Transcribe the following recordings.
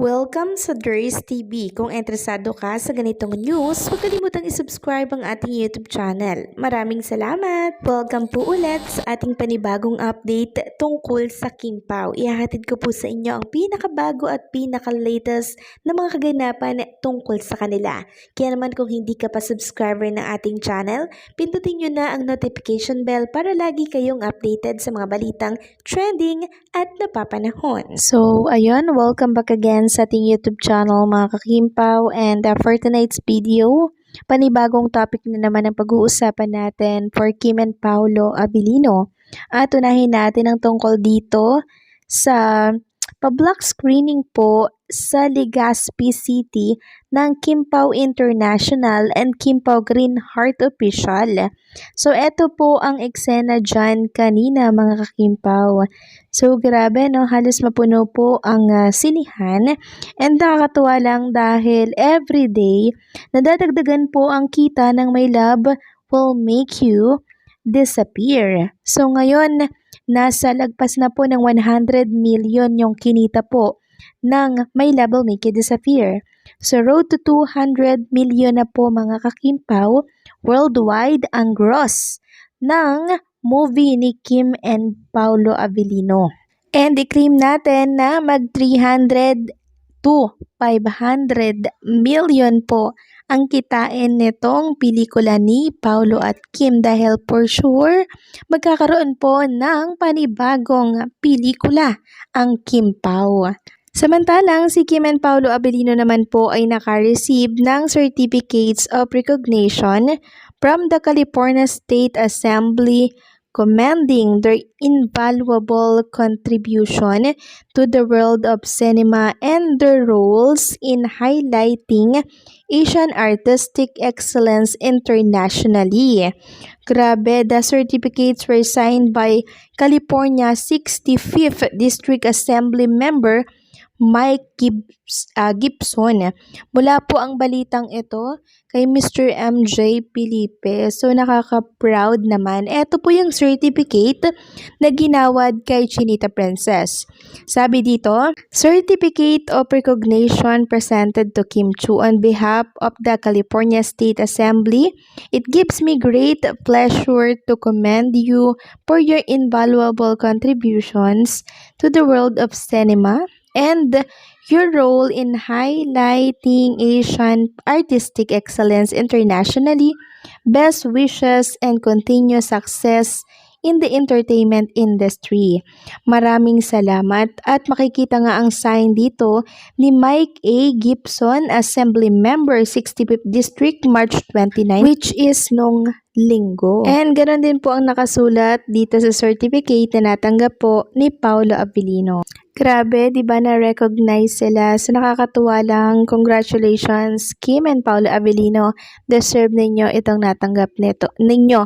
Welcome sa Durs TV. Kung interesado ka sa ganitong news, huwag kalimutang isubscribe ang ating YouTube channel. Maraming salamat! Welcome po ulit sa ating panibagong update tungkol sa Kim Pao. Ihahatid ko po sa inyo ang pinakabago at pinaka-latest na mga kaganapan tungkol sa kanila. Kaya naman kung hindi ka pa subscriber ng ating channel, pindutin nyo na ang notification bell para lagi kayong updated sa mga balitang trending at napapanahon. So, ayun, welcome back again sa ating YouTube channel mga kakimpaw, and for tonight's video, panibagong topic na naman ang pag-uusapan natin for Kim and Paolo Abilino. At unahin natin ang tungkol dito sa pa-block screening po sa Legazpi City ng Kim Pao International and Kim Pao Green Heart Official. So, eto po ang eksena dyan kanina mga kakimpaw. So, grabe no, halos mapuno po ang sinihan, and nakakatuwa lang dahil everyday nadadagdagan po ang kita ng My Love Will Make You Disappear. So, ngayon, nasa lagpas na po ng 100 million yung kinita po ng My Love Will Make You Disappear. So, road to 200 million na po mga kakimpaw worldwide ang gross ng movie ni Kim and Paolo Abilino. And i-claim natin na mag 300 to 500 million po ang kitain nitong pelikula ni Paolo at Kim, dahil for sure magkakaroon po ng panibagong pelikula ang Kim Pao. Samantalang si Kim and Paolo Abilino naman po ay naka-receive ng certificates of recognition from the California State Assembly commending their invaluable contribution to the world of cinema and their roles in highlighting Asian artistic excellence internationally. Grabe, the certificates were signed by California 65th District Assembly member Mike Gibson. Mula po ang balitang ito kay Mr. MJ Felipe. So, nakaka-proud naman. Ito po yung certificate na ginawad kay Chinita Princess. Sabi dito, Certificate of Recognition presented to Kim Chu on behalf of the California State Assembly. It gives me great pleasure to commend you for your invaluable contributions to the world of cinema and your role in highlighting Asian artistic excellence internationally. Best wishes and continued success in the entertainment industry. Maraming salamat, at makikita nga ang sign dito ni Mike A. Gibson, Assembly Member 65th District, March 29, which is nung linggo. And ganoon din po ang nakasulat dito sa certificate na natanggap po ni Paolo Abilino. Grabe, di ba na-recognize sila? So, nakakatuwa lang. Congratulations, Kim and Paolo Abilino. Deserve ninyo itong natanggap ninyo.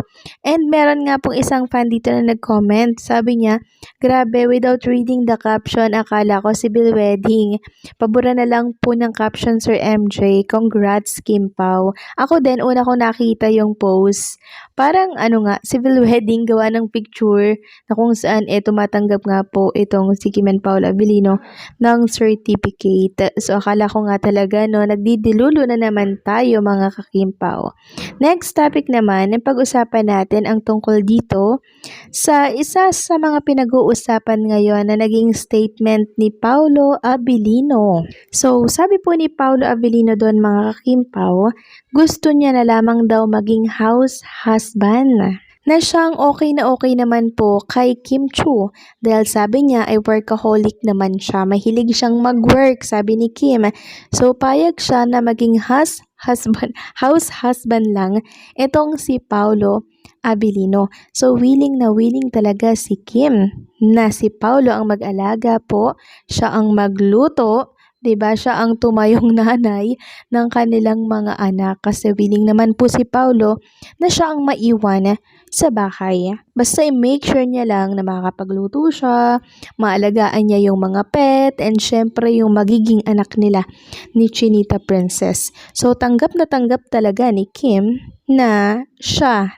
And meron nga pong isang fan dito na nag-comment. Sabi niya, grabe, without reading the caption, akala ko civil wedding. Pabura na lang po ng caption, Sir MJ. Congrats, Kim Pao. Ako din, una ko nakita yung post. Parang civil wedding, gawa ng picture na kung saan tumatanggap nga po itong si Kim and Paolo Abilino ng certificate. So, akala ko nga talaga, no, nagdidilulo na naman tayo mga kakimpaw. Next topic naman, ang pag-usapan natin ang tungkol dito sa isa sa mga pinag-uusapan ngayon na naging statement ni Paolo Abilino. So, sabi po ni Paolo Abilino doon mga kakimpaw, gusto niya na lamang daw maging house husband, na siyang okay na okay naman po kay Kim Chu, dahil sabi niya ay workaholic naman siya, mahilig siyang mag-work, sabi ni Kim. So, payag siya na maging house husband lang itong si Paolo Abilino. So, willing na willing talaga si Kim na si Paolo ang mag-alaga po, siya ang magluto, diba? Siya ang tumayong nanay ng kanilang mga anak, kasi willing naman po si Paolo na siya ang maiwan sa bahay. Basta i-make sure niya lang na makakapagluto siya, maalagaan niya yung mga pet, and syempre yung magiging anak nila ni Chinita Princess. So, tanggap na tanggap talaga ni Kim na siya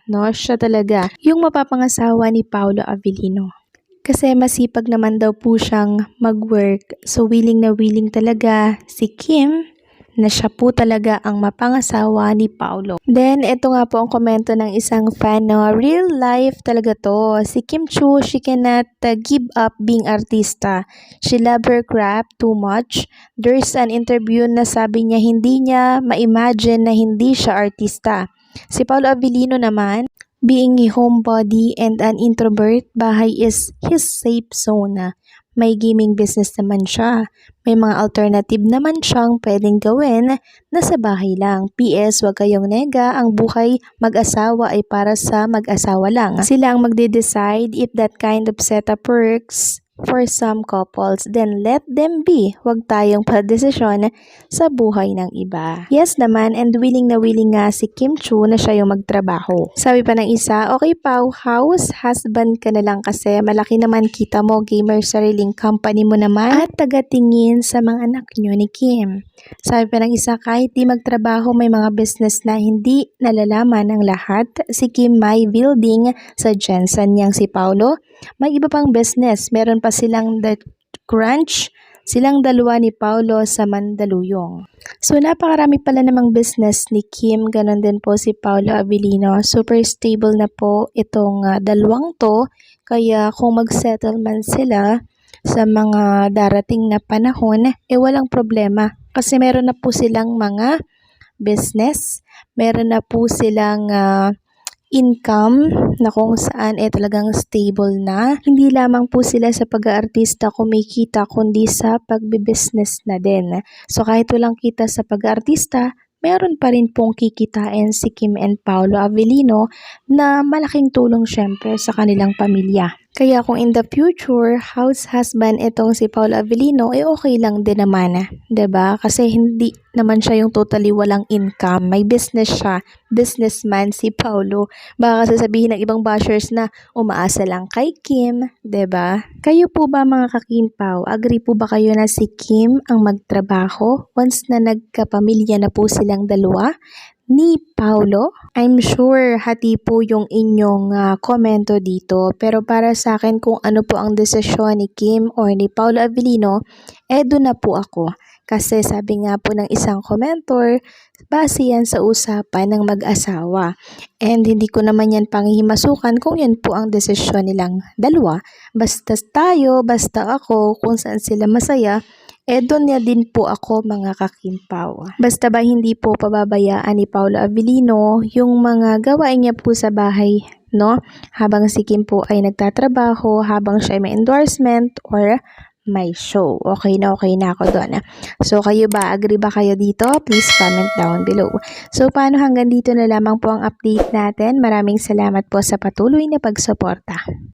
talaga yung mapapangasawa ni Paolo Abilino. Kasi masipag naman daw po siyang mag-work. So willing na willing talaga si Kim na siya po talaga ang mapangasawa ni Paolo. Then, ito nga po ang komento ng isang fan, no? Real life talaga to. Si Kim Chiu, she cannot give up being artista. She love her craft too much. There's an interview na sabi niya hindi niya ma-imagine na hindi siya artista. Si Paolo Abilino naman, being a homebody and an introvert, bahay is his safe zone. May gaming business naman siya. May mga alternative naman siyang pwedeng gawin na sa bahay lang. PS, wag kayong nega, ang buhay mag-asawa ay para sa mag-asawa lang. Sila ang magde-decide if that kind of setup works for some couples, then let them be. Huwag tayong padesisyon sa buhay ng iba. Yes naman, and willing na willing nga si Kim Chiu na siya yung magtrabaho. Sabi pa ng isa, okay Pao, house husband ka na lang kasi malaki naman kita mo, gamer, sariling company mo naman at tagatingin sa mga anak nyo ni Kim. Sabi pa ng isa, kahit di magtrabaho may mga business na hindi nalalaman ng lahat. Si Kim may building sa Jensen, niyang si Paolo may iba pang business. Meron pa silang The Crunch, silang dalawa ni Paolo sa Mandaluyong. So napakarami pala namang business ni Kim, ganon din po si Paolo Abilino. Super stable na po itong dalawang to, kaya kung mag-settle man sila sa mga darating na panahon, walang problema. Kasi meron na po silang mga business, meron na po silang income na kung saan talagang stable na. Hindi lamang po sila sa pag-aartista kumikita kundi sa pagbe-business na din. So kahit walang kita sa pag-aartista, meron pa rin pong kikitain si Kim and Paolo Abilino na malaking tulong syempre sa kanilang pamilya. Kaya kung in the future, house husband itong si Paolo Abilino, okay lang din naman, 'di ba? Kasi hindi naman siya yung totally walang income. May business siya, businessman si Paolo. Baka sasabihin ng ibang bashers na umaasa lang kay Kim, 'di ba? Kayo po ba mga kakimpaw, agree po ba kayo na si Kim ang magtrabaho once na nagkapamilya na po silang dalawa ni Paolo? I'm sure hati po yung inyong komento dito. Pero para sa akin, kung ano po ang desisyon ni Kim or ni Paolo Abilino, doon na po ako. Kasi sabi nga po ng isang commentor, base yan sa usapan ng mag-asawa. And hindi ko naman yan panghihimasukan kung yan po ang desisyon nilang dalawa. Basta tayo, basta ako, kung saan sila masaya, doon niya din po ako mga kakimpaw. Basta ba hindi po pababayaan ni Paolo Abilino yung mga gawain niya po sa bahay, no? Habang si Kim po ay nagtatrabaho, habang siya ay may endorsement or may show. Okay na ako doon. So kayo ba, agree ba kayo dito? Please comment down below. So paano, hanggang dito na lamang po ang update natin. Maraming salamat po sa patuloy na pagsuporta.